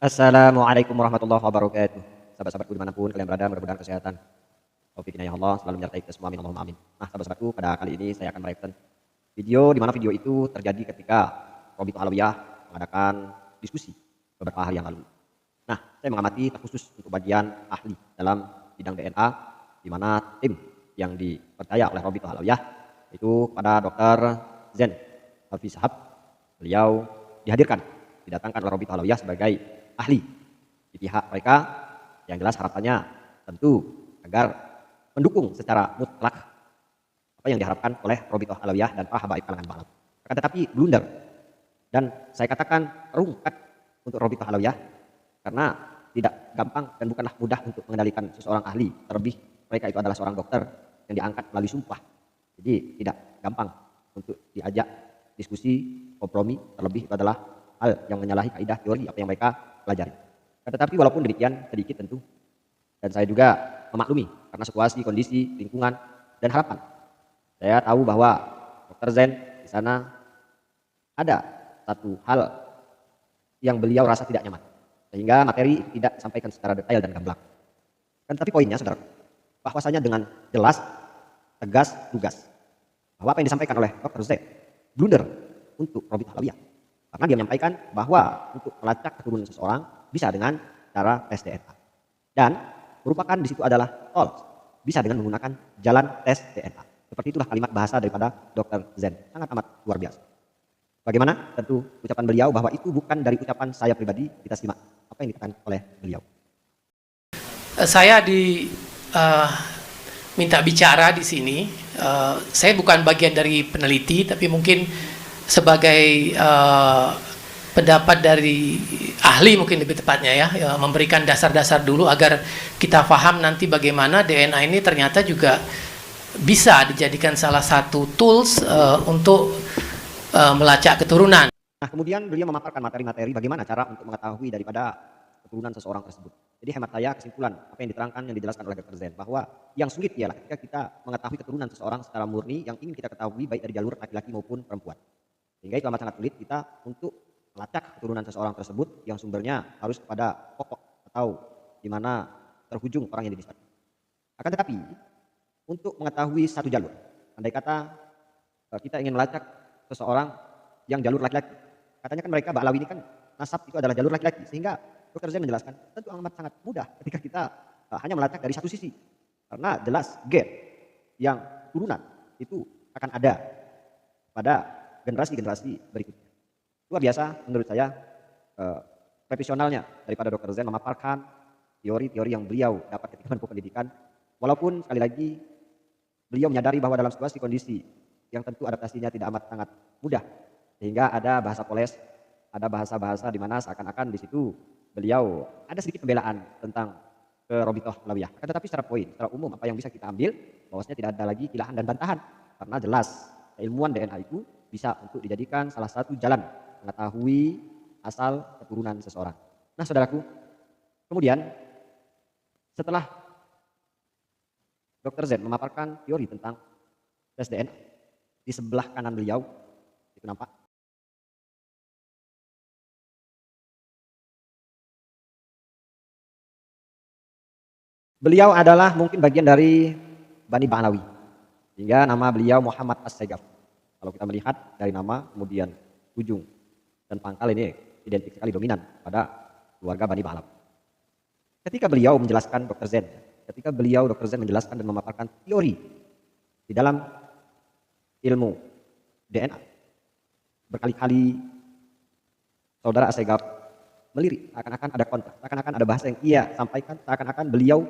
Assalamualaikum warahmatullahi wabarakatuh. Sahabat-sahabatku dimanapun kalian berada, mudah-mudahan kesehatan. Taufik ya Allah selalu menyertai kita semua, amin Allahumma amin. Nah, sahabat-sahabatku, pada kali ini saya akan mereaction video di mana video itu terjadi ketika Robito Alawiyah mengadakan diskusi beberapa hari yang lalu. Nah, saya mengamati terkhusus untuk bagian ahli dalam bidang DNA, di mana tim yang dipercaya oleh Robito Alawiyah itu pada Dr. Zen Alfi Sahab. Beliau didatangkan oleh Robito Alawiyah sebagai ahli di pihak mereka, yang jelas harapannya tentu agar mendukung secara mutlak apa yang diharapkan oleh Robito Alawiyah dan para habaib kalangan balap. Akan tetapi blunder, dan saya katakan rungkat untuk Robito Alawiyah karena tidak gampang dan bukanlah mudah untuk mengendalikan seseorang ahli, terlebih mereka itu adalah seorang dokter yang diangkat melalui sumpah. Jadi tidak gampang untuk diajak diskusi, kompromi, terlebih itu adalah hal yang menyalahi kaidah teori apa yang mereka pelajari. Tetapi walaupun demikian, sedikit tentu, dan saya juga memaklumi karena situasi, kondisi, lingkungan, dan harapan. Saya tahu bahwa Dr. Zen di sana ada satu hal yang beliau rasa tidak nyaman, sehingga materi itu tidak disampaikan secara detail dan gamblang. Kan tapi poinnya, saudara, bahwasanya dengan jelas, tegas, lugas, bahwa apa yang disampaikan oleh Dr. Zen blunder untuk Robito Alawiyah. Karena dia menyampaikan bahwa untuk melacak keturunan seseorang bisa dengan cara tes DNA. Dan merupakan di situ adalah tol, bisa dengan menggunakan jalan tes DNA. Seperti itulah kalimat bahasa daripada Dr. Zen. Sangat amat luar biasa. Bagaimana? Tentu ucapan beliau bahwa itu bukan dari ucapan saya pribadi. Kita simak apa yang dikatakan oleh beliau. Saya minta bicara di sini. Saya bukan bagian dari peneliti, tapi mungkin sebagai pendapat dari ahli, mungkin lebih tepatnya ya, memberikan dasar-dasar dulu agar kita paham nanti bagaimana DNA ini ternyata juga bisa dijadikan salah satu tools untuk melacak keturunan. Nah, kemudian beliau memaparkan materi-materi bagaimana cara untuk mengetahui daripada keturunan seseorang tersebut. Jadi hemat saya, kesimpulan apa yang diterangkan, yang dijelaskan oleh Dr. Zen, bahwa yang sulit ialah ketika kita mengetahui keturunan seseorang secara murni yang ingin kita ketahui baik dari jalur laki-laki maupun perempuan. Sehingga itu amat sangat sulit kita untuk melacak keturunan seseorang tersebut yang sumbernya harus pada pokok atau di mana terhujung orang yang dinisbatkan. Akan tetapi untuk mengetahui satu jalur, andai kata kita ingin melacak seseorang yang jalur laki-laki, katanya kan mereka Ba'alawi ini kan nasab itu adalah jalur laki-laki, sehingga Dr. Zen menjelaskan tentu amat sangat mudah ketika kita hanya melacak dari satu sisi, karena jelas gap yang turunan itu akan ada pada generasi-generasi berikutnya. Luar biasa menurut saya profesionalnya daripada Dr. Zen memaparkan teori-teori yang beliau dapat ketika menempuh pendidikan, walaupun sekali lagi beliau menyadari bahwa dalam situasi kondisi yang tentu adaptasinya tidak amat sangat mudah, sehingga ada bahasa poles, ada bahasa-bahasa di mana seakan-akan di situ beliau ada sedikit pembelaan tentang ke Robito Alawiyah. Tetapi secara poin, secara umum apa yang bisa kita ambil, bahwasanya tidak ada lagi kilahan dan bantahan, karena jelas keilmuan DNA itu bisa untuk dijadikan salah satu jalan mengetahui asal keturunan seseorang. Nah, saudaraku, kemudian setelah Dr. Zen memaparkan teori tentang tes DNA, di sebelah kanan beliau itu nampak beliau adalah mungkin bagian dari Bani Ba'alawi, hingga nama beliau Muhammad As-Segaf. Kalau kita melihat dari nama, kemudian ujung dan pangkal, ini identik sekali dominan pada keluarga Bani Ba'alawi. Ketika beliau menjelaskan Dr. Zen, Dr. Zen menjelaskan dan memaparkan teori di dalam ilmu DNA, berkali-kali saudara As-Segaf melirik, seakan-akan ada kontra, seakan-akan ada bahasa yang ia sampaikan, seakan-akan beliau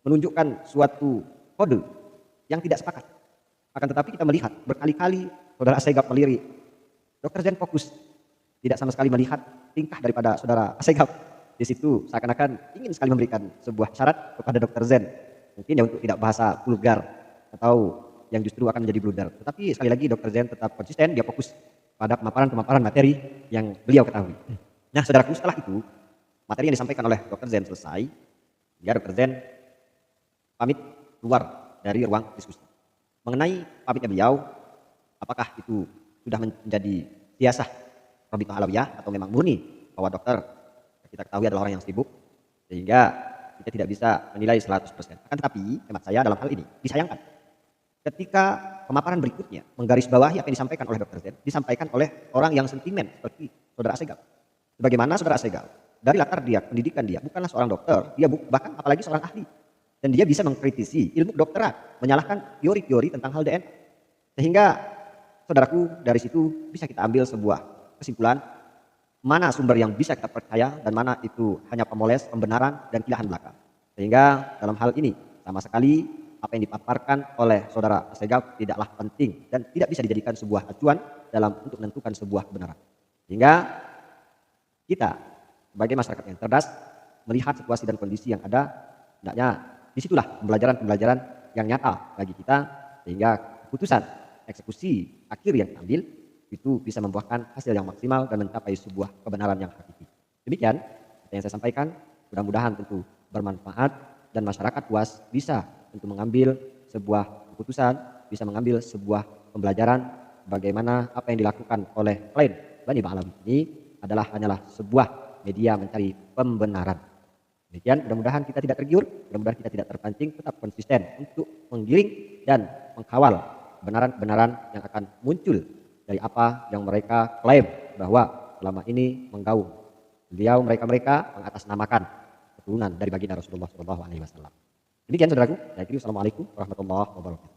menunjukkan suatu kode yang tidak sepakat. Akan tetapi kita melihat berkali-kali saudara As-Segaf melirik, Dr. Zen fokus, tidak sama sekali melihat tingkah daripada saudara As-Segaf. Di situ seakan-akan ingin sekali memberikan sebuah syarat kepada Dr. Zen, mungkin ya untuk tidak bahasa vulgar atau yang justru akan menjadi blunder. Tetapi sekali lagi Dr. Zen tetap konsisten, dia fokus pada pemaparan materi yang beliau ketahui. Nah, saudaraku, setelah itu materi yang disampaikan oleh Dr. Zen selesai, ya Dr. Zen pamit keluar dari ruang diskusi. Mengenai pamitnya beliau, apakah itu sudah menjadi siasah Robito Alawiyah atau memang murni bahwa dokter kita ketahui adalah orang yang sibuk, sehingga kita tidak bisa menilai 100%. Akan tetapi, hemat saya dalam hal ini, disayangkan ketika pemaparan berikutnya menggarisbawahi apa yang disampaikan oleh Dr. Z, disampaikan oleh orang yang sentimen seperti Saudara Assegaf. Sebagaimana Saudara Assegaf, dari latar dia, pendidikan dia, bukanlah seorang dokter, dia bahkan apalagi seorang ahli. Dan dia bisa mengkritisi ilmu kedokteran, menyalahkan teori-teori tentang hal DNA. Sehingga, saudaraku, dari situ bisa kita ambil sebuah kesimpulan, mana sumber yang bisa kita percaya dan mana itu hanya pemoles, pembenaran, dan ilahan belaka. Sehingga dalam hal ini, sama sekali apa yang dipaparkan oleh Saudara Assegaf tidaklah penting dan tidak bisa dijadikan sebuah acuan dalam untuk menentukan sebuah kebenaran. Sehingga kita sebagai masyarakat yang cerdas melihat situasi dan kondisi yang ada, hendaknya disitulah pembelajaran-pembelajaran yang nyata bagi kita, sehingga keputusan eksekusi akhir yang diambil itu bisa membuahkan hasil yang maksimal dan mencapai sebuah kebenaran yang hakiki. Demikian yang saya sampaikan, mudah-mudahan tentu bermanfaat dan masyarakat puas bisa untuk mengambil sebuah keputusan, bisa mengambil sebuah pembelajaran bagaimana apa yang dilakukan oleh klien Bani Ba'alawi ini adalah hanyalah sebuah media mencari pembenaran. Demikian, mudah-mudahan kita tidak tergiur, mudah-mudahan kita tidak terpancing, tetap konsisten untuk menggiring dan mengkawal kebenaran-kebenaran yang akan muncul dari apa yang mereka klaim bahwa selama ini menggaung. Beliau mereka mengatasnamakan keturunan dari baginda Rasulullah SAW. Demikian saudaraku, saya kira. Assalamualaikum warahmatullahi wabarakatuh.